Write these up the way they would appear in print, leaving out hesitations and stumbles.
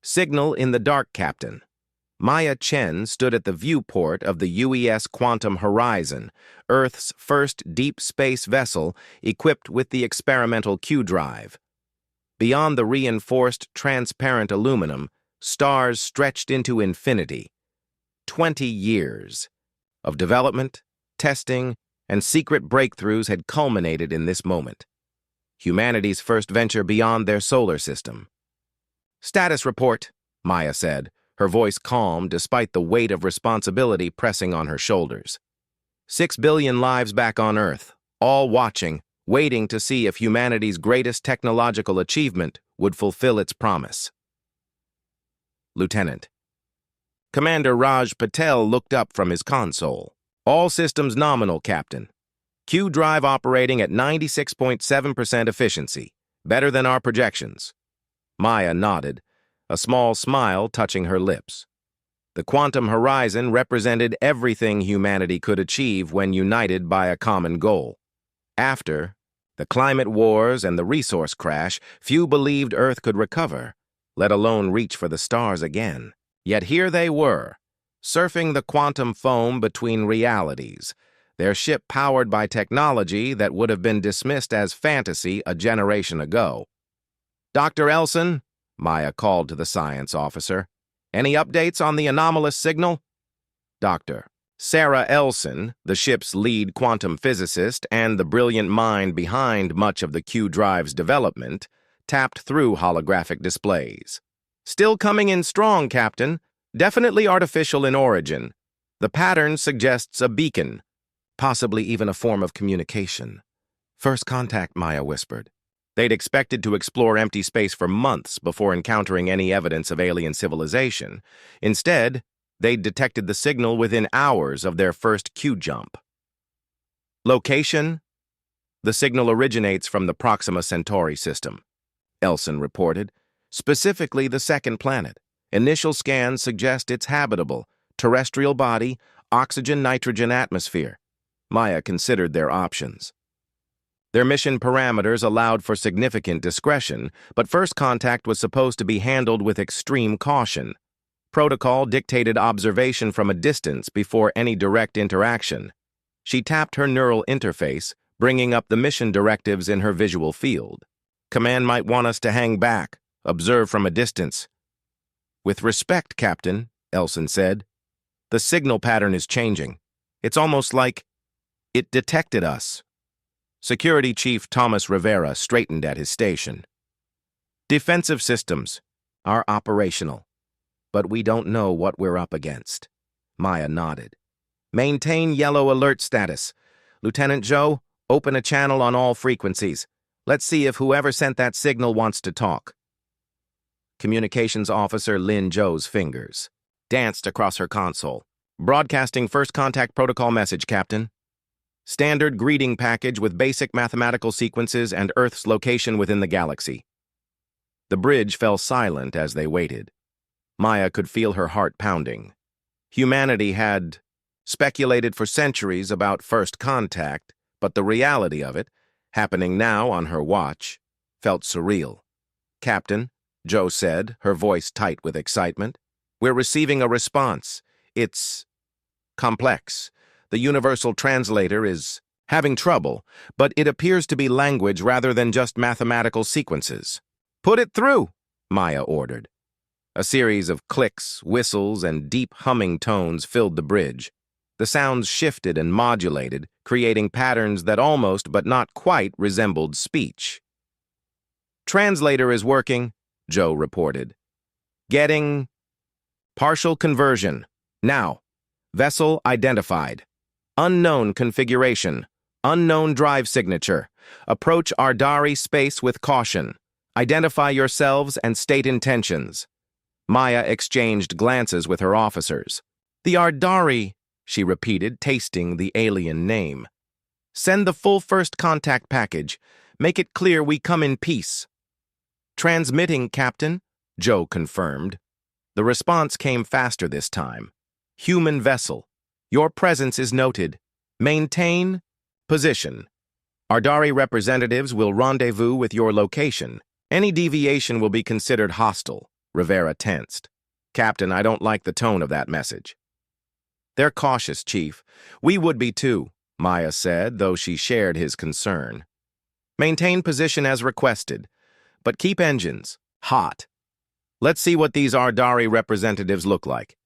Signal in the dark, Captain. Maya Chen stood at the viewport of the UES Quantum Horizon, Earth's first deep space vessel equipped with the experimental Q drive. Beyond the reinforced transparent aluminum, stars stretched into infinity. 20 years of development, testing, and secret breakthroughs had culminated in this moment. Humanity's first venture beyond their solar system. "Status report," Maya said, her voice calm despite the weight of responsibility pressing on her shoulders. 6 billion lives back on Earth, all watching, waiting to see if humanity's greatest technological achievement would fulfill its promise. Lieutenant. Commander Raj Patel looked up from his console. "All systems nominal, Captain. Q drive operating at 96.7% efficiency, better than our projections." Maya nodded, a small smile touching her lips. The quantum horizon represented everything humanity could achieve when united by a common goal. After the climate wars and the resource crash, few believed Earth could recover, let alone reach for the stars again. Yet here they were, surfing the quantum foam between realities, their ship powered by technology that would have been dismissed as fantasy a generation ago. "Dr. Elson," Maya called to the science officer, "any updates on the anomalous signal?" Dr. Sarah Elson, the ship's lead quantum physicist and the brilliant mind behind much of the Q drive's development, tapped through holographic displays. "Still coming in strong, Captain. Definitely artificial in origin. The pattern suggests a beacon, possibly even a form of communication." "First contact," Maya whispered. They'd expected to explore empty space for months before encountering any evidence of alien civilization. Instead, they'd detected the signal within hours of their first Q jump. "Location? The signal originates from the Proxima Centauri system," Elson reported. "Specifically the second planet. Initial scans suggest it's habitable, terrestrial body, oxygen-nitrogen atmosphere." Maya considered their options. Their mission parameters allowed for significant discretion, but first contact was supposed to be handled with extreme caution. Protocol dictated observation from a distance before any direct interaction. She tapped her neural interface, bringing up the mission directives in her visual field. "Command might want us to hang back, observe from a distance." "With respect, Captain," Elson said, "the signal pattern is changing. It's almost like it detected us." Security Chief Thomas Rivera straightened at his station. "Defensive systems are operational, but we don't know what we're up against." Maya nodded. "Maintain yellow alert status. Lieutenant Joe, open a channel on all frequencies. Let's see if whoever sent that signal wants to talk." Communications Officer Lin Zhou's fingers danced across her console. "Broadcasting first contact protocol message, Captain. Standard greeting package with basic mathematical sequences and Earth's location within the galaxy." The bridge fell silent as they waited. Maya could feel her heart pounding. Humanity had speculated for centuries about first contact, but the reality of it, happening now on her watch, felt surreal. "Captain," Joe said, her voice tight with excitement, "we're receiving a response. It's complex. The universal translator is having trouble, but it appears to be language rather than just mathematical sequences." "Put it through," Maya ordered. A series of clicks, whistles, and deep humming tones filled the bridge. The sounds shifted and modulated, creating patterns that almost but not quite resembled speech. "Translator is working," Joe reported. "Getting partial conversion. Now, vessel identified. Unknown configuration. Unknown drive signature. Approach Ardari space with caution. Identify yourselves and state intentions." Maya exchanged glances with her officers. "The Ardari," she repeated, tasting the alien name. "Send the full first contact package. Make it clear we come in peace." "Transmitting, Captain," Joe confirmed. The response came faster this time. "Human vessel. Your presence is noted. Maintain position. Ardari representatives will rendezvous with your location. Any deviation will be considered hostile. Rivera tensed. Captain, I don't like the tone of that message. They're cautious, Chief. We would be too, Maya said, though she shared his concern. Maintain position as requested, but keep engines hot. Let's see what these Ardari representatives look like.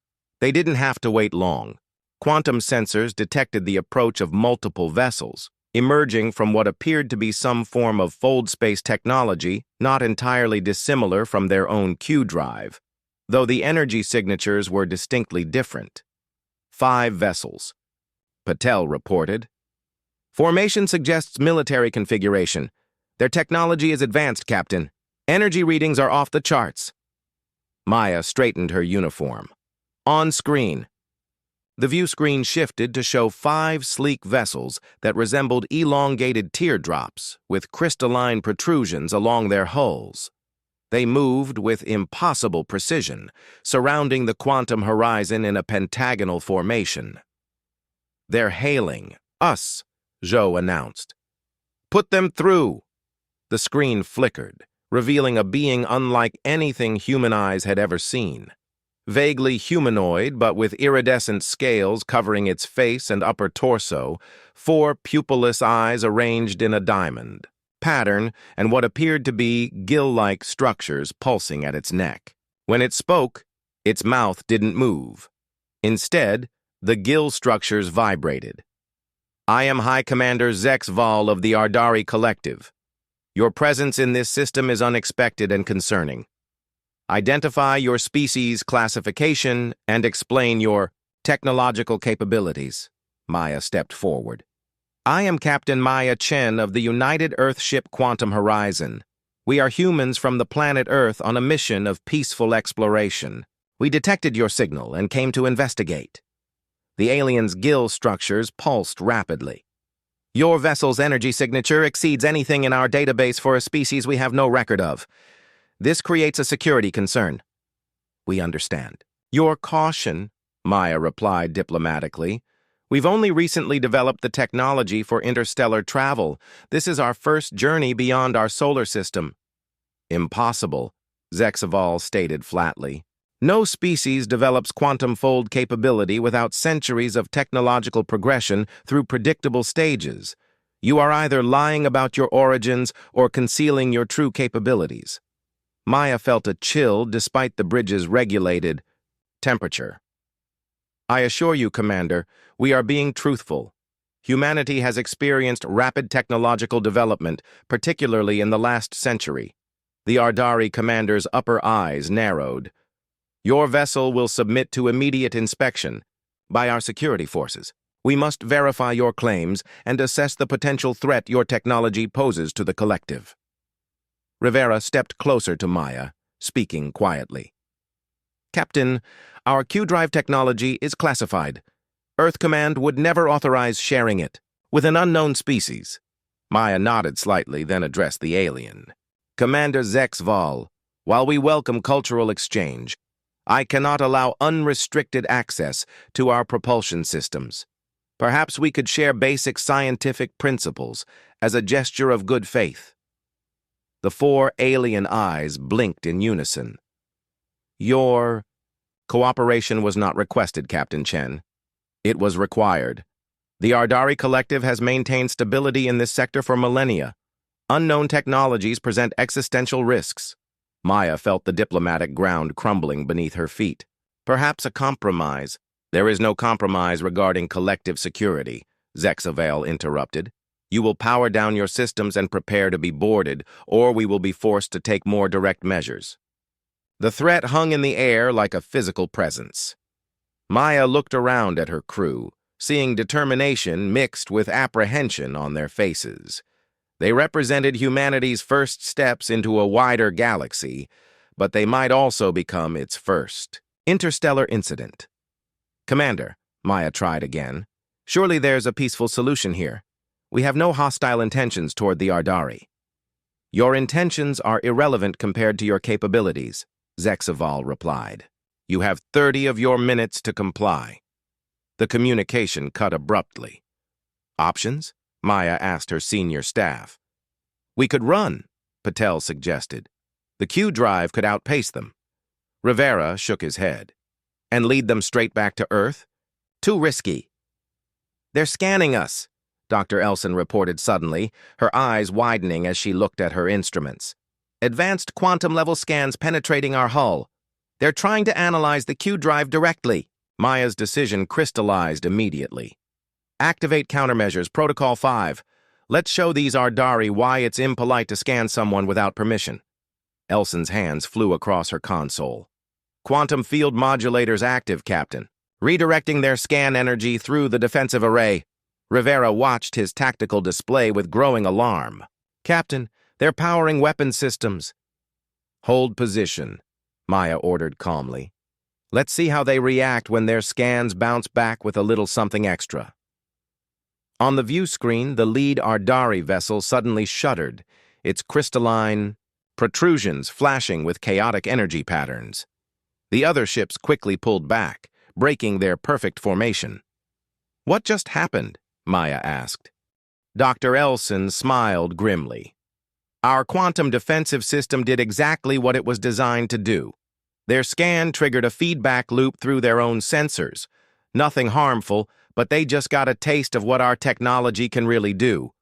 They didn't have to wait long. Quantum sensors detected the approach of multiple vessels, emerging from what appeared to be some form of fold space technology not entirely dissimilar from their own Q drive, though the energy signatures were distinctly different. 5 vessels, Patel reported. Formation suggests military configuration. Their technology is advanced, Captain. Energy readings are off the charts. Maya straightened her uniform. On screen. The view screen shifted to show 5 sleek vessels that resembled elongated teardrops with crystalline protrusions along their hulls. They moved with impossible precision, surrounding the quantum horizon in a pentagonal formation. They're hailing us, Zhou announced. Put them through. The screen flickered, revealing a being unlike anything human eyes had ever seen. Vaguely humanoid, but with iridescent scales covering its face and upper torso, 4 pupilless eyes arranged in a diamond pattern and what appeared to be gill-like structures pulsing at its neck. When it spoke, its mouth didn't move. Instead, the gill structures vibrated. I am High Commander Zex Vol of the Ardari Collective. Your presence in this system is unexpected and concerning. Identify your species classification and explain your technological capabilities. Maya stepped forward. I am Captain Maya Chen of the United Earthship Quantum Horizon. We are humans from the planet Earth on a mission of peaceful exploration. We detected your signal and came to investigate. The alien's gill structures pulsed rapidly. Your vessel's energy signature exceeds anything in our database for a species we have no record of. This creates a security concern. We understand. Your caution, Maya replied diplomatically. We've only recently developed the technology for interstellar travel. This is our first journey beyond our solar system. Impossible, Zexaval stated flatly. No species develops quantum fold capability without centuries of technological progression through predictable stages. You are either lying about your origins or concealing your true capabilities. Maya felt a chill despite the bridge's regulated temperature. I assure you, Commander, we are being truthful. Humanity has experienced rapid technological development, particularly in the last century. The Ardari commander's upper eyes narrowed. Your vessel will submit to immediate inspection by our security forces. We must verify your claims and assess the potential threat your technology poses to the collective. Rivera stepped closer to Maya, speaking quietly. Captain, our Q-Drive technology is classified. Earth Command would never authorize sharing it with an unknown species. Maya nodded slightly, then addressed the alien. Commander Zex Vol, while we welcome cultural exchange, I cannot allow unrestricted access to our propulsion systems. Perhaps we could share basic scientific principles as a gesture of good faith. The 4 alien eyes blinked in unison. Your cooperation was not requested, Captain Chen. It was required. The Ardari Collective has maintained stability in this sector for millennia. Unknown technologies present existential risks. Maya felt the diplomatic ground crumbling beneath her feet. Perhaps a compromise. There is no compromise regarding collective security, Zexavel interrupted. You will power down your systems and prepare to be boarded, or we will be forced to take more direct measures. The threat hung in the air like a physical presence. Maya looked around at her crew, seeing determination mixed with apprehension on their faces. They represented humanity's first steps into a wider galaxy, but they might also become its first interstellar incident. Commander, Maya tried again, surely there's a peaceful solution here. We have no hostile intentions toward the Ardari. Your intentions are irrelevant compared to your capabilities, Zexaval replied. You have 30 of your minutes to comply. The communication cut abruptly. Options? Maya asked her senior staff. We could run, Patel suggested. The Q drive could outpace them. Rivera shook his head. And lead them straight back to Earth? Too risky. They're scanning us, Dr. Elson reported suddenly, her eyes widening as she looked at her instruments. Advanced quantum-level scans penetrating our hull. They're trying to analyze the Q drive directly. Maya's decision crystallized immediately. Activate countermeasures, Protocol 5. Let's show these Ardari why it's impolite to scan someone without permission. Elson's hands flew across her console. Quantum field modulators active, Captain. Redirecting their scan energy through the defensive array. Rivera watched his tactical display with growing alarm. Captain, they're powering weapon systems. Hold position, Maya ordered calmly. Let's see how they react when their scans bounce back with a little something extra. On the view screen, the lead Ardari vessel suddenly shuddered, its crystalline protrusions flashing with chaotic energy patterns. The other ships quickly pulled back, breaking their perfect formation. What just happened? Maya asked. Dr. Elson smiled grimly. Our quantum defensive system did exactly what it was designed to do. Their scan triggered a feedback loop through their own sensors. Nothing harmful, but they just got a taste of what our technology can really do.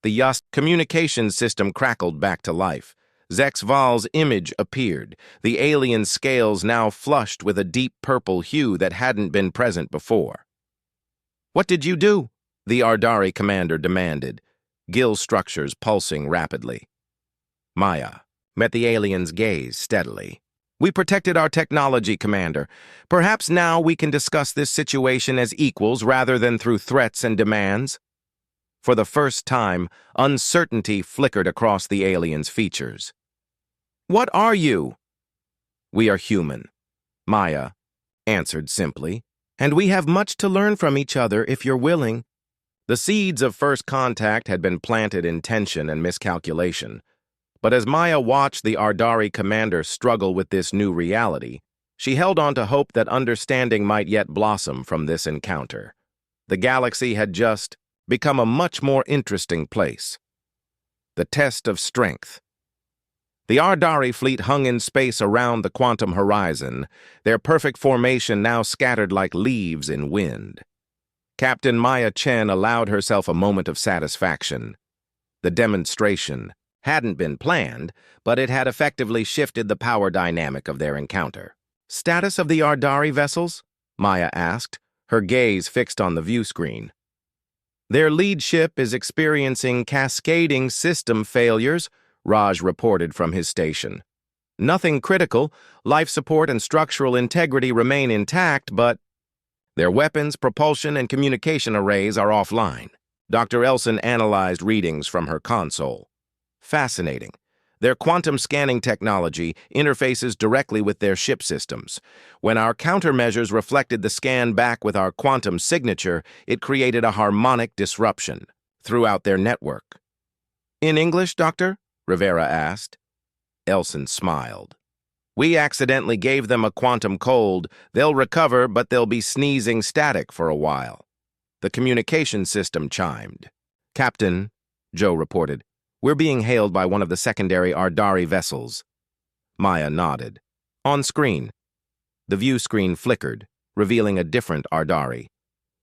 The Yust communications system crackled back to life. Zexval's image appeared, the alien scales now flushed with a deep purple hue that hadn't been present before. What did you do? The Ardari commander demanded, gill structures pulsing rapidly. Maya met the alien's gaze steadily. We protected our technology, Commander. Perhaps now we can discuss this situation as equals rather than through threats and demands. For the first time, uncertainty flickered across the alien's features. What are you? We are human, Maya answered simply, and we have much to learn from each other if you're willing. The seeds of first contact had been planted in tension and miscalculation. But as Maya watched the Ardari commander struggle with this new reality, she held on to hope that understanding might yet blossom from this encounter. The galaxy had just become a much more interesting place. The test of strength. The Ardari fleet hung in space around the quantum horizon, their perfect formation now scattered like leaves in wind. Captain Maya Chen allowed herself a moment of satisfaction. The demonstration hadn't been planned, but it had effectively shifted the power dynamic of their encounter. Status of the Ardari vessels? Maya asked, her gaze fixed on the view screen. Their lead ship is experiencing cascading system failures, Raj reported from his station. Nothing critical, life support and structural integrity remain intact, but their weapons, propulsion, and communication arrays are offline. Dr. Elson analyzed readings from her console. Fascinating. Their quantum scanning technology interfaces directly with their ship systems. When our countermeasures reflected the scan back with our quantum signature, it created a harmonic disruption throughout their network. In English, Doctor? Rivera asked. Elson smiled. We accidentally gave them a quantum cold. They'll recover, but they'll be sneezing static for a while. The communication system chimed. Captain, Joe reported. We're being hailed by one of the secondary Ardari vessels. Maya nodded. On screen. The view screen flickered, revealing a different Ardari.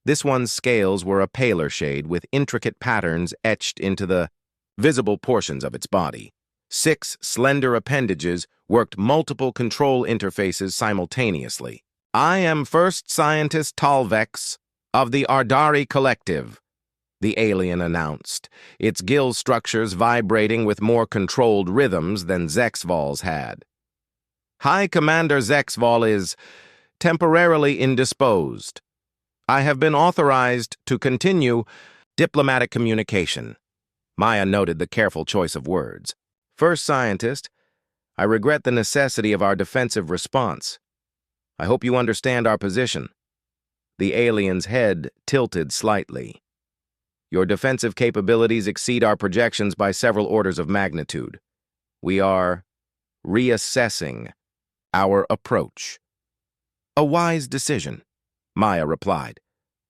This one's scales were a paler shade with intricate patterns etched into the visible portions of its body. 6 slender appendages worked multiple control interfaces simultaneously. I am First Scientist Talvex of the Ardari Collective, the alien announced, its gill structures vibrating with more controlled rhythms than Zexval's had. High Commander Zexval is temporarily indisposed. I have been authorized to continue diplomatic communication. Maya noted the careful choice of words. First Scientist, I regret the necessity of our defensive response. I hope you understand our position. The alien's head tilted slightly. Your defensive capabilities exceed our projections by several orders of magnitude. We are reassessing our approach. A wise decision, Maya replied.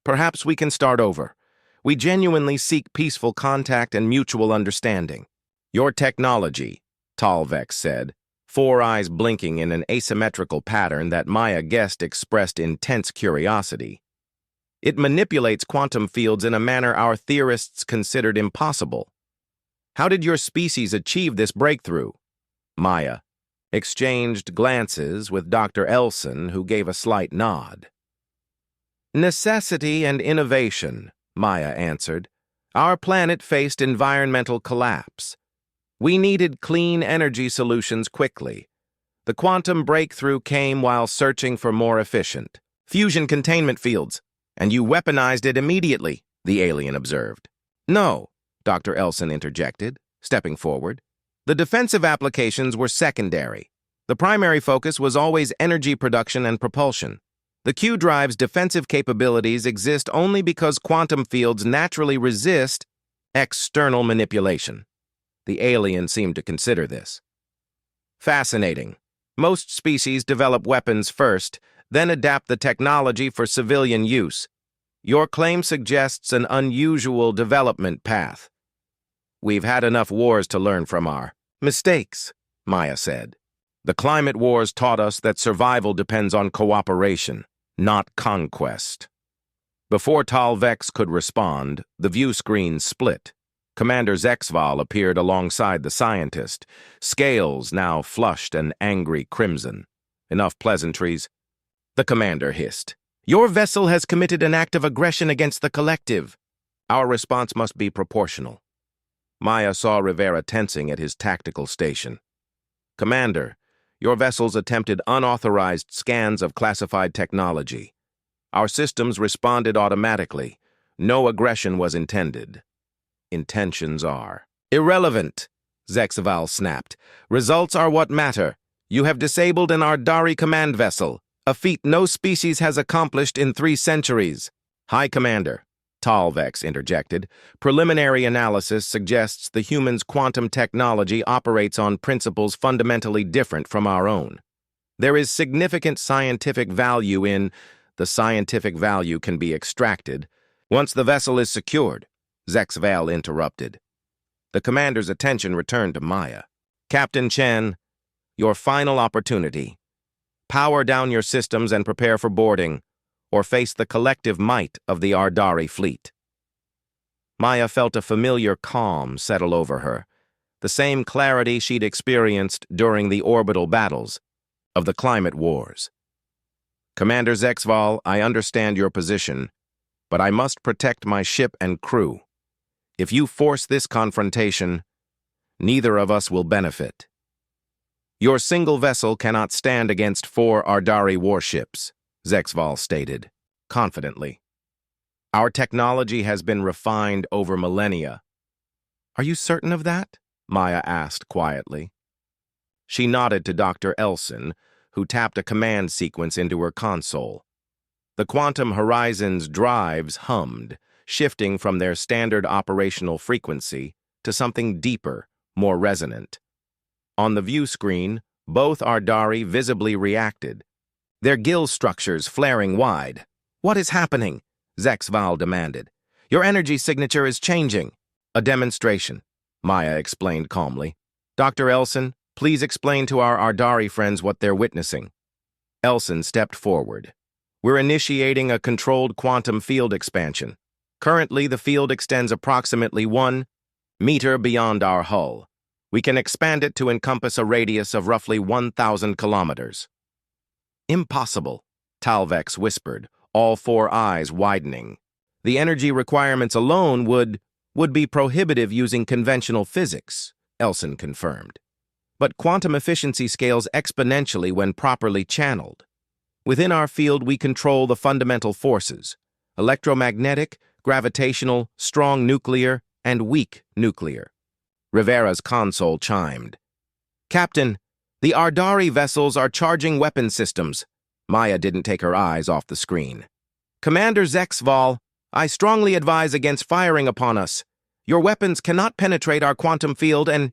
Perhaps we can start over. We genuinely seek peaceful contact and mutual understanding. Your technology, Talvex said, four eyes blinking in an asymmetrical pattern that Maya guessed expressed intense curiosity. It manipulates quantum fields in a manner our theorists considered impossible. How did your species achieve this breakthrough? Maya exchanged glances with Dr. Elson, who gave a slight nod. Necessity and innovation, Maya answered. Our planet faced environmental collapse. We needed clean energy solutions quickly. The quantum breakthrough came while searching for more efficient fusion containment fields, and you weaponized it immediately, the alien observed. No, Dr. Elson interjected, stepping forward. The defensive applications were secondary. The primary focus was always energy production and propulsion. The Q drive's defensive capabilities exist only because quantum fields naturally resist external manipulation. The alien seemed to consider this. Fascinating. Most species develop weapons first, then adapt the technology for civilian use. Your claim suggests an unusual development path. We've had enough wars to learn from our mistakes, Maya said. The climate wars taught us that survival depends on cooperation, not conquest. Before Tal Vex could respond, the view screen split. Commander Zexval appeared alongside the scientist, scales now flushed an angry crimson. Enough pleasantries. The commander hissed. Your vessel has committed an act of aggression against the collective. Our response must be proportional. Maya saw Rivera tensing at his tactical station. Commander, your vessel's attempted unauthorized scans of classified technology. Our systems responded automatically. No aggression was intended. Intentions are irrelevant, Zexval snapped. Results are what matter. You have disabled an Ardari command vessel, a feat no species has accomplished in 3 centuries. High Commander, Talvex interjected, preliminary analysis suggests the human's quantum technology operates on principles fundamentally different from our own. There is significant scientific value in the scientific value can be extracted once the vessel is secured, Zexval interrupted. The commander's attention returned to Maya. Captain Chen, your final opportunity. Power down your systems and prepare for boarding, or face the collective might of the Ardari fleet. Maya felt a familiar calm settle over her, the same clarity she'd experienced during the orbital battles of the climate wars. Commander Zexval, I understand your position, but I must protect my ship and crew. If you force this confrontation, neither of us will benefit. Your single vessel cannot stand against 4 Ardari warships, Zexval stated, confidently. Our technology has been refined over millennia. Are you certain of that? Maya asked quietly. She nodded to Dr. Elson, who tapped a command sequence into her console. The Quantum Horizon's drives hummed, shifting from their standard operational frequency to something deeper, more resonant. On the view screen, both Ardari visibly reacted, their gill structures flaring wide. What is happening? Zexval demanded. Your energy signature is changing. A demonstration, Maya explained calmly. Dr. Elson, please explain to our Ardari friends what they're witnessing. Elson stepped forward. We're initiating a controlled quantum field expansion. Currently, the field extends approximately 1 meter beyond our hull. We can expand it to encompass a radius of roughly 1,000 kilometers. Impossible, Talvex whispered, all 4 eyes widening. The energy requirements alone would be prohibitive using conventional physics, Elson confirmed. But quantum efficiency scales exponentially when properly channeled. Within our field, we control the fundamental forces: electromagnetic, gravitational, strong nuclear, and weak nuclear. Rivera's console chimed. Captain, the Ardari vessels are charging weapon systems. Maya didn't take her eyes off the screen. Commander Zexval, I strongly advise against firing upon us. Your weapons cannot penetrate our quantum field and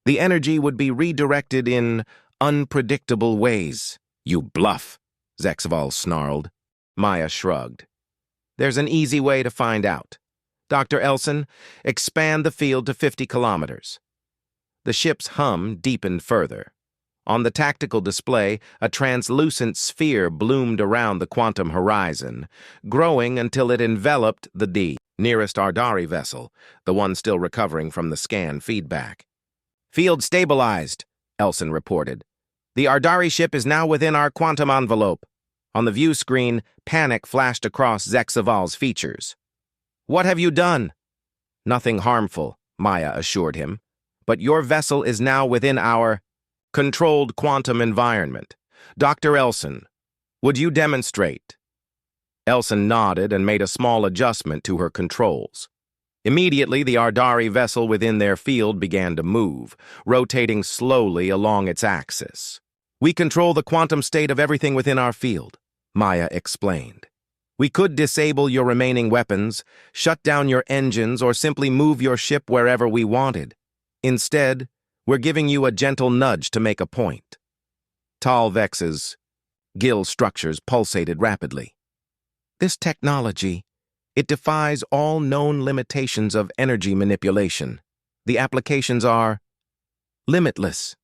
the energy would be redirected in unpredictable ways. You bluff, Zexval snarled. Maya shrugged. There's an easy way to find out. Dr. Elson, expand the field to 50 kilometers. The ship's hum deepened further. On the tactical display, a translucent sphere bloomed around the quantum horizon, growing until it enveloped the nearest Ardari vessel, the one still recovering from the scan feedback. "Field stabilized," Elson reported. "The Ardari ship is now within our quantum envelope." On the view screen, panic flashed across Zexaval's features. "What have you done?" "Nothing harmful," Maya assured him. "But your vessel is now within our controlled quantum environment. Dr. Elson, would you demonstrate?" Elson nodded and made a small adjustment to her controls. Immediately, the Ardari vessel within their field began to move, rotating slowly along its axis. "We control the quantum state of everything within our field," Maya explained. "We could disable your remaining weapons, shut down your engines, or simply move your ship wherever we wanted. Instead, we're giving you a gentle nudge to make a point." Talvex's gill structures pulsated rapidly. "This technology, it defies all known limitations of energy manipulation. The applications are limitless.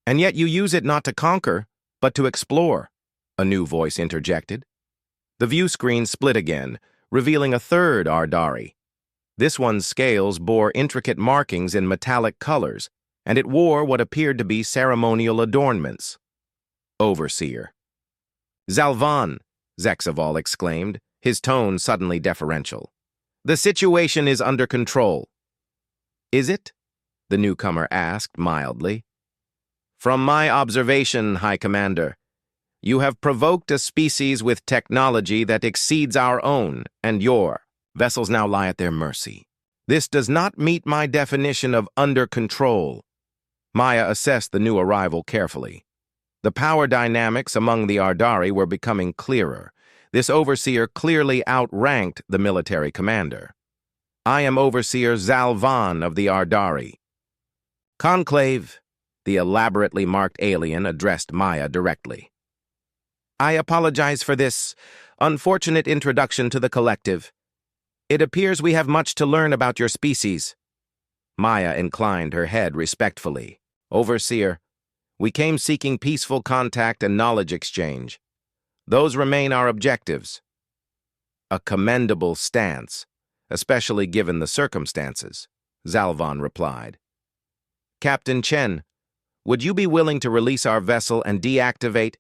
And yet you use it not to conquer, but to explore," a new voice interjected. The view screen split again, revealing a third Ardari. This one's scales bore intricate markings in metallic colors, and it wore what appeared to be ceremonial adornments. "Overseer." "Zalvan," Zexaval exclaimed, his tone suddenly deferential. "The situation is under control." "Is it?" the newcomer asked mildly. "From my observation, High Commander, you have provoked a species with technology that exceeds our own, and your vessels now lie at their mercy. This does not meet my definition of under control." Maya assessed the new arrival carefully. The power dynamics among the Ardari were becoming clearer. This overseer clearly outranked the military commander. "I am Overseer Zalvan of the Ardari." "Conclave," the elaborately marked alien addressed Maya directly. "I apologize for this unfortunate introduction to the collective. It appears we have much to learn about your species." Maya inclined her head respectfully. "Overseer, we came seeking peaceful contact and knowledge exchange. Those remain our objectives." "A commendable stance, especially given the circumstances," Zalvan replied. "Captain Chen, would you be willing to release our vessel and deactivate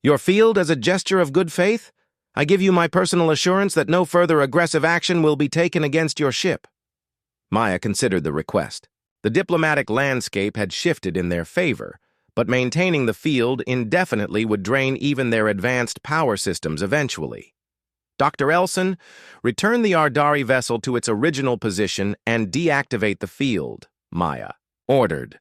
your field as a gesture of good faith? I give you my personal assurance that no further aggressive action will be taken against your ship." Maya considered the request. The diplomatic landscape had shifted in their favor, but maintaining the field indefinitely would drain even their advanced power systems eventually. "Dr. Elson, return the Ardari vessel to its original position and deactivate the field," Maya ordered.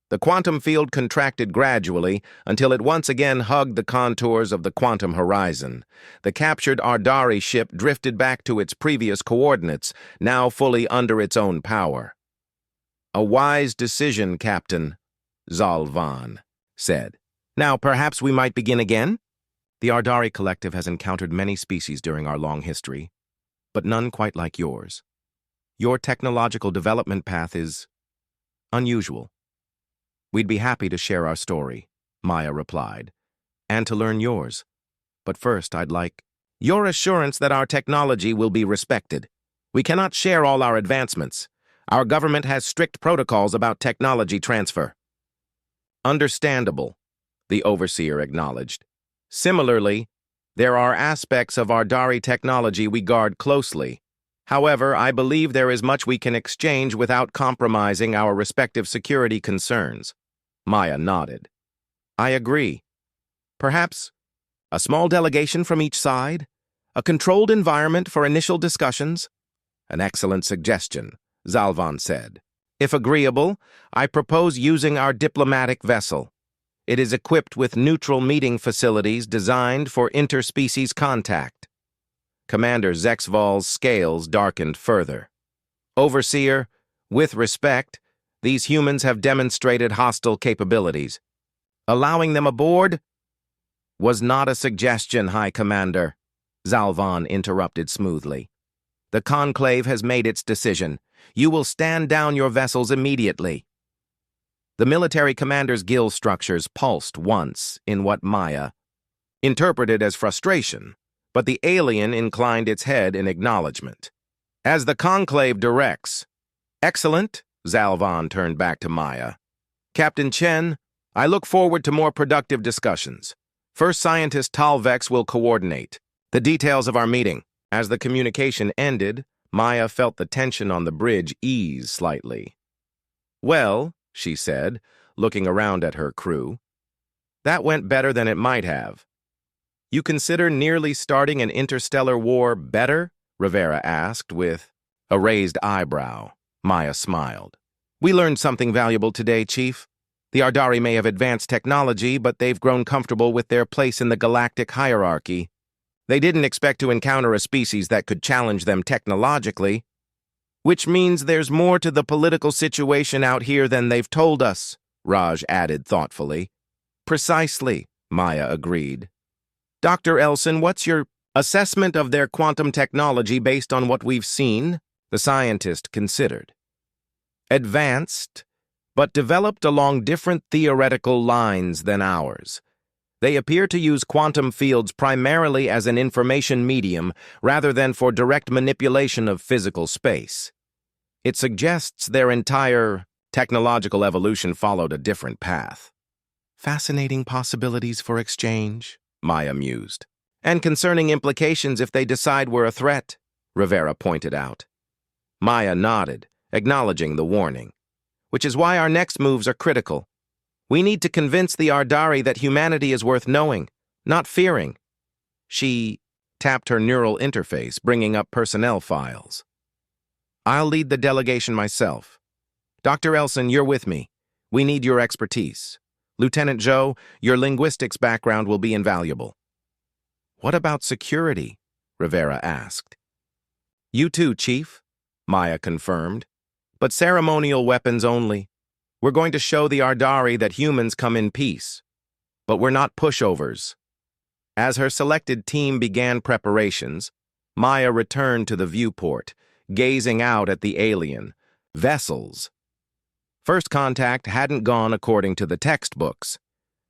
The quantum field contracted gradually until it once again hugged the contours of the quantum horizon. The captured Ardari ship drifted back to its previous coordinates, now fully under its own power. "A wise decision, Captain," Zalvan said. "Now perhaps we might begin again?" "The Ardari Collective has encountered many species during our long history, but none quite like yours. Your technological development path is unusual. We'd be happy to share our story," Maya replied, "and to learn yours. But first, I'd like your assurance that our technology will be respected. We cannot share all our advancements. Our government has strict protocols about technology transfer." "Understandable," the overseer acknowledged. "Similarly, there are aspects of Ardari technology we guard closely. However, I believe there is much we can exchange without compromising our respective security concerns." Maya nodded. "I agree. Perhaps a small delegation from each side? A controlled environment for initial discussions?" "An excellent suggestion," Zalvan said. "If agreeable, I propose using our diplomatic vessel. It is equipped with neutral meeting facilities designed for interspecies contact." Commander Zexval's scales darkened further. "Overseer, with respect, these humans have demonstrated hostile capabilities. Allowing them aboard was not a suggestion, High Commander," Zalvan interrupted smoothly. "The Conclave has made its decision. You will stand down your vessels immediately." The military commander's gill structures pulsed once in what Maya interpreted as frustration, but the alien inclined its head in acknowledgement. As the conclave directs, "Excellent," Zalvan turned back to Maya. "Captain Chen, I look forward to more productive discussions. First Scientist Talvex will coordinate the details of our meeting." As the communication ended, Maya felt the tension on the bridge ease slightly. "Well," she said, looking around at her crew, "that went better than it might have." "You consider nearly starting an interstellar war better?" Rivera asked with a raised eyebrow. Maya smiled. "We learned something valuable today, Chief. The Ardari may have advanced technology, but they've grown comfortable with their place in the galactic hierarchy. They didn't expect to encounter a species that could challenge them technologically, which means there's more to the political situation out here than they've told us," Raj added thoughtfully. "Precisely," Maya agreed. "Dr. Elson, what's your assessment of their quantum technology based on what we've seen?" The scientist considered. "Advanced, but developed along different theoretical lines than ours. They appear to use quantum fields primarily as an information medium rather than for direct manipulation of physical space. It suggests their entire technological evolution followed a different path." "Fascinating possibilities for exchange," Maya mused. "And concerning implications if they decide we're a threat," Rivera pointed out. Maya nodded, acknowledging the warning. "Which is why our next moves are critical. We need to convince the Ardari that humanity is worth knowing, not fearing." She tapped her neural interface, bringing up personnel files. "I'll lead the delegation myself. Dr. Elson, you're with me. We need your expertise. Lieutenant Zhou, your linguistics background will be invaluable." "What about security?" Rivera asked. "You too, Chief," Maya confirmed. "But ceremonial weapons only. We're going to show the Ardari that humans come in peace. But we're not pushovers." As her selected team began preparations, Maya returned to the viewport, gazing out at the alien vessels. First contact hadn't gone according to the textbooks,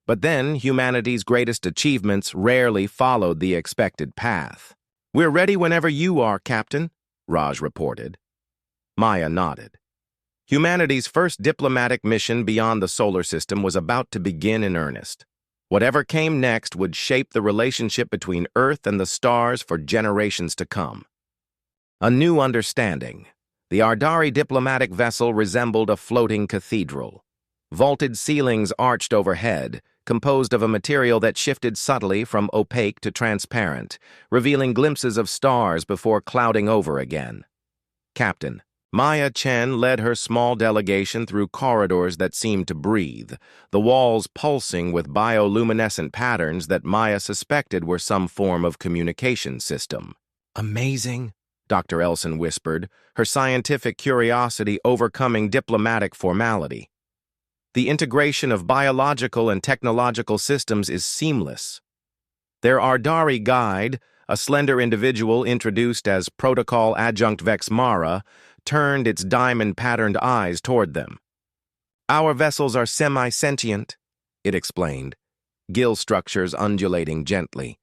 but then humanity's greatest achievements rarely followed the expected path. "We're ready whenever you are, Captain," Raj reported. Maya nodded. Humanity's first diplomatic mission beyond the solar system was about to begin in earnest. Whatever came next would shape the relationship between Earth and the stars for generations to come. A new understanding. The Ardari diplomatic vessel resembled a floating cathedral. Vaulted ceilings arched overhead, composed of a material that shifted subtly from opaque to transparent, revealing glimpses of stars before clouding over again. Captain Maya Chen led her small delegation through corridors that seemed to breathe, the walls pulsing with bioluminescent patterns that Maya suspected were some form of communication system. "Amazing," Dr. Elson whispered, her scientific curiosity overcoming diplomatic formality. "The integration of biological and technological systems is seamless." Their Ardari guide, a slender individual introduced as Protocol Adjunct Vexmara, turned its diamond-patterned eyes toward them. "Our vessels are semi-sentient," it explained, gill structures undulating gently.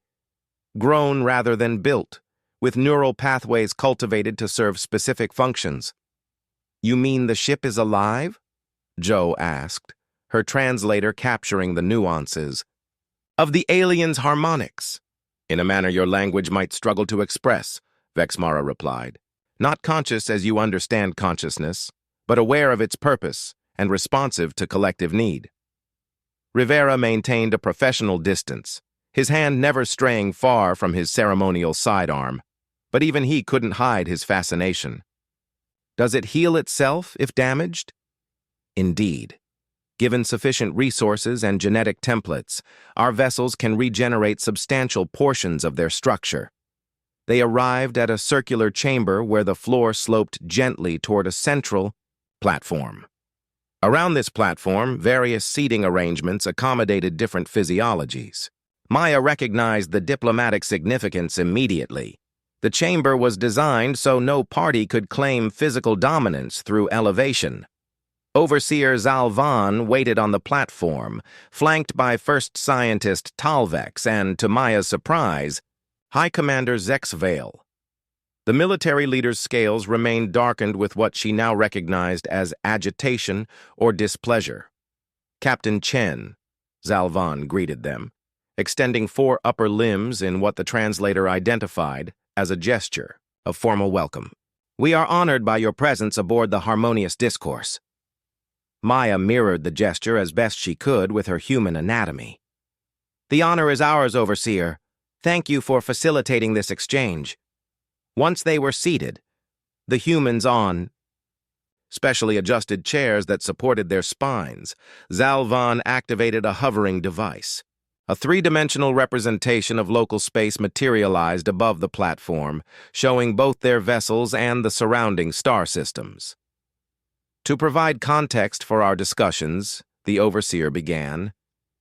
"Grown rather than built, with neural pathways cultivated to serve specific functions." "You mean the ship is alive?" Zhou asked, her translator capturing the nuances. "Of the alien's harmonics, in a manner your language might struggle to express," Vexmara replied. "Not conscious as you understand consciousness, but aware of its purpose and responsive to collective need." Rivera maintained a professional distance, his hand never straying far from his ceremonial sidearm, but even he couldn't hide his fascination. "Does it heal itself if damaged?" "Indeed. Given sufficient resources and genetic templates, our vessels can regenerate substantial portions of their structure." They arrived at a circular chamber where the floor sloped gently toward a central platform. Around this platform, various seating arrangements accommodated different physiologies. Maya recognized the diplomatic significance immediately. The chamber was designed so no party could claim physical dominance through elevation. Overseer Zalvan waited on the platform, flanked by First Scientist Talvex and, to Maya's surprise, High Commander Zexvale. The military leader's scales remained darkened with what she now recognized as agitation or displeasure. "Captain Chen," Zalvan greeted them, extending 4 upper limbs in what the translator identified as a gesture of formal welcome. "We are honored by your presence aboard the Harmonious Discourse." Maya mirrored the gesture as best she could with her human anatomy. "The honor is ours, Overseer. Thank you for facilitating this exchange." Once they were seated, the humans on specially adjusted chairs that supported their spines, Zalvan activated a hovering device. A 3-dimensional representation of local space materialized above the platform, showing both their vessels and the surrounding star systems. "To provide context for our discussions," the Overseer began,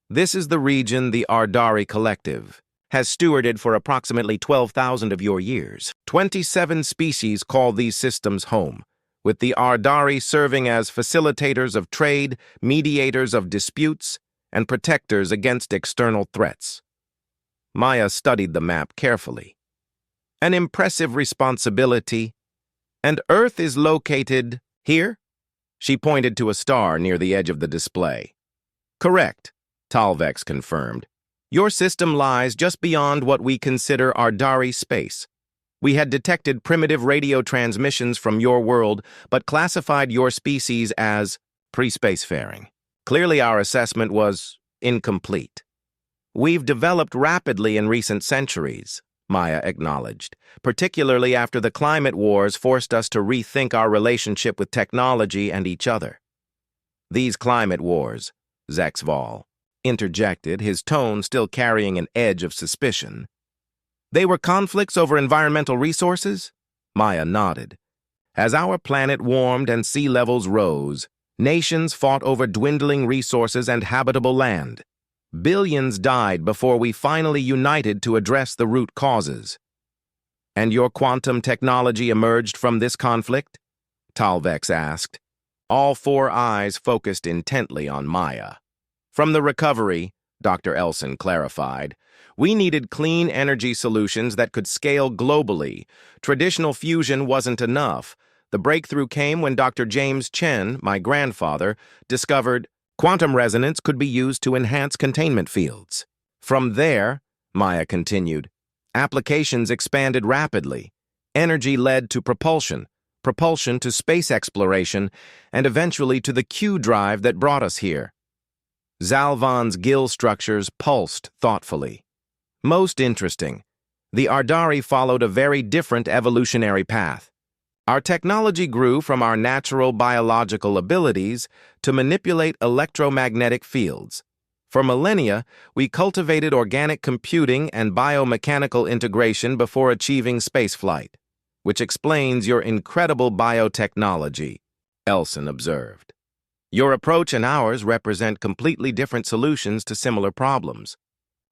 "this is the region the Ardari Collective has stewarded for approximately 12,000 of your years. 27 species call these systems home, with the Ardari serving as facilitators of trade, mediators of disputes, and protectors against external threats." Maya studied the map carefully. "An impressive responsibility. And Earth is located here?" She pointed to a star near the edge of the display. "Correct," Talvex confirmed. "Your system lies just beyond what we consider Ardari space. We had detected primitive radio transmissions from your world, but classified your species as pre-spacefaring. Clearly, our assessment was incomplete. We've developed rapidly in recent centuries," Maya acknowledged, "particularly after the climate wars forced us to rethink our relationship with technology and each other." "These climate wars," Zexval interjected, his tone still carrying an edge of suspicion. "They were conflicts over environmental resources?" Maya nodded. "As our planet warmed and sea levels rose, nations fought over dwindling resources and habitable land. Billions died before we finally united to address the root causes." "And your quantum technology emerged from this conflict?" Talvex asked. All 4 eyes focused intently on Maya. "From the recovery," Dr. Elson clarified, "we needed clean energy solutions that could scale globally. Traditional fusion wasn't enough. The breakthrough came when Dr. James Chen, my grandfather, discovered quantum resonance could be used to enhance containment fields. From there," Maya continued, "applications expanded rapidly. Energy led to propulsion, propulsion to space exploration, and eventually to the Q drive that brought us here." Zalvan's gill structures pulsed thoughtfully. "Most interesting. The Ardari followed a very different evolutionary path. Our technology grew from our natural biological abilities to manipulate electromagnetic fields. For millennia, we cultivated organic computing and biomechanical integration before achieving spaceflight, which explains your incredible biotechnology," Elson observed. "Your approach and ours represent completely different solutions to similar problems."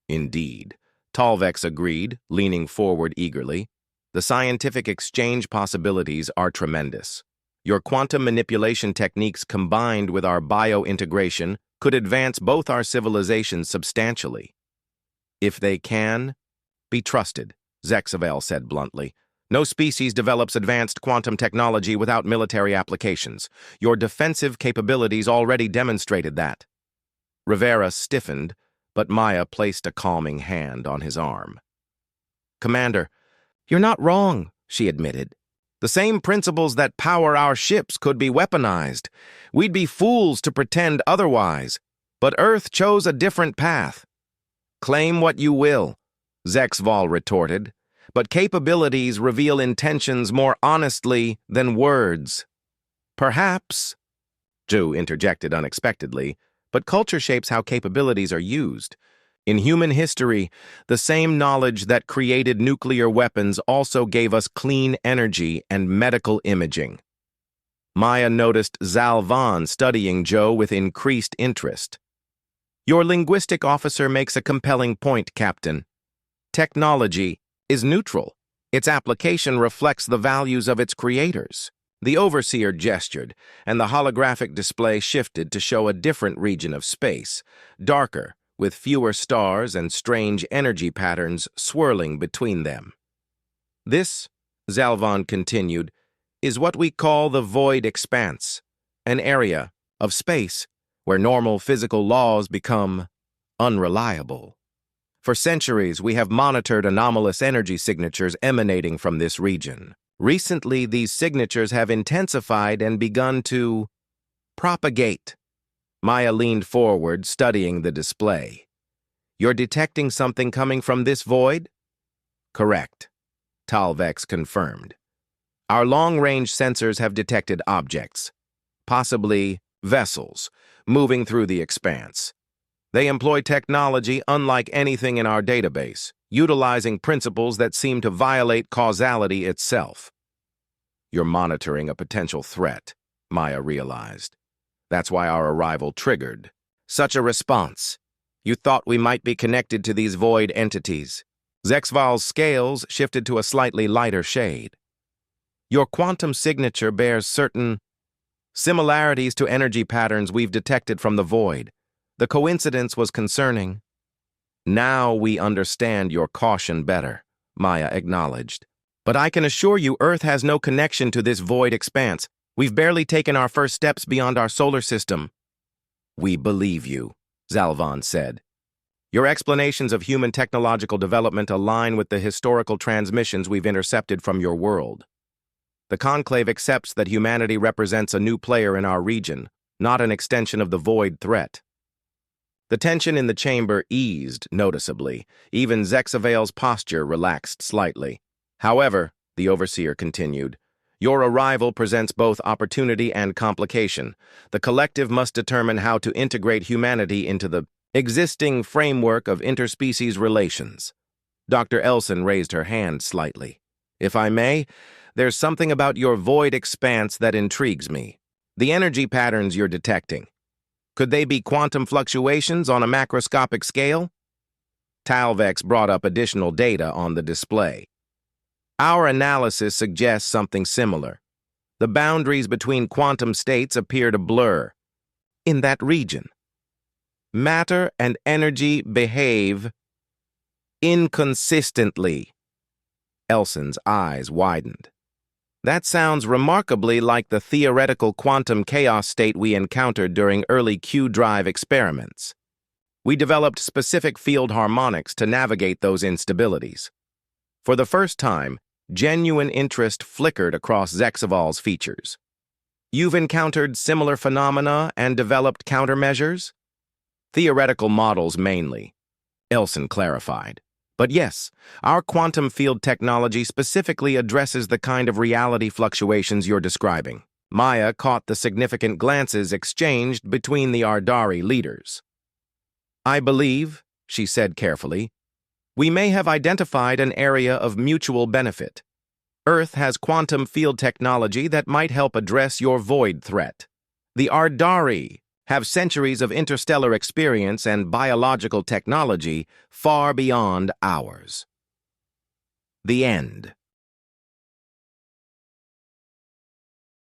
"Indeed," Talvex agreed, leaning forward eagerly. "The scientific exchange possibilities are tremendous. Your quantum manipulation techniques combined with our bio-integration could advance both our civilizations substantially." "If they can be trusted," Zexavel said bluntly. "No species develops advanced quantum technology without military applications. Your defensive capabilities already demonstrated that." Rivera stiffened, but Maya placed a calming hand on his arm. "Commander, you're not wrong," she admitted. "The same principles that power our ships could be weaponized. We'd be fools to pretend otherwise. But Earth chose a different path." "Claim what you will," Zexval retorted, "but capabilities reveal intentions more honestly than words." "Perhaps," Zhu interjected unexpectedly, "but culture shapes how capabilities are used. In human history, the same knowledge that created nuclear weapons also gave us clean energy and medical imaging." Maya noticed Zalvan studying Zhou with increased interest. "Your linguistic officer makes a compelling point, Captain. Technology is neutral. Its application reflects the values of its creators." The overseer gestured, and the holographic display shifted to show a different region of space, darker, with fewer stars and strange energy patterns swirling between them. This, Zalvan continued, is what we call the void expanse, an area of space where normal physical laws become unreliable. For centuries, we have monitored anomalous energy signatures emanating from this region. Recently, these signatures have intensified and begun to propagate. Maya leaned forward, studying the display. You're detecting something coming from this void? Correct, Talvex confirmed. Our long-range sensors have detected objects, possibly vessels, moving through the expanse. They employ technology unlike anything in our database, utilizing principles that seem to violate causality itself. You're monitoring a potential threat, Maya realized. That's why our arrival triggered such a response. You thought we might be connected to these void entities. Zexval's scales shifted to a slightly lighter shade. Your quantum signature bears certain similarities to energy patterns we've detected from the void. The coincidence was concerning. Now we understand your caution better, Maya acknowledged. But I can assure you Earth has no connection to this void expanse. We've barely taken our first steps beyond our solar system. We believe you, Zalvan said. Your explanations of human technological development align with the historical transmissions we've intercepted from your world. The Conclave accepts that humanity represents a new player in our region, not an extension of the void threat. The tension in the chamber eased noticeably. Even Zexavel's posture relaxed slightly. However, the overseer continued, your arrival presents both opportunity and complication. The collective must determine how to integrate humanity into the existing framework of interspecies relations. Dr. Elson raised her hand slightly. If I may, there's something about your void expanse that intrigues me. The energy patterns you're detecting. Could they be quantum fluctuations on a macroscopic scale? Talvex brought up additional data on the display. Our analysis suggests something similar. The boundaries between quantum states appear to blur. In that region, matter and energy behave inconsistently. Elson's eyes widened. That sounds remarkably like the theoretical quantum chaos state we encountered during early Q-drive experiments. We developed specific field harmonics to navigate those instabilities. For the first time, genuine interest flickered across Zexaval's features. You've encountered similar phenomena and developed countermeasures? Theoretical models mainly, Elson clarified. But yes, our quantum field technology specifically addresses the kind of reality fluctuations you're describing. Maya caught the significant glances exchanged between the Ardari leaders. I believe, she said carefully, we may have identified an area of mutual benefit. Earth has quantum field technology that might help address your void threat. The Ardari have centuries of interstellar experience and biological technology far beyond ours. The end.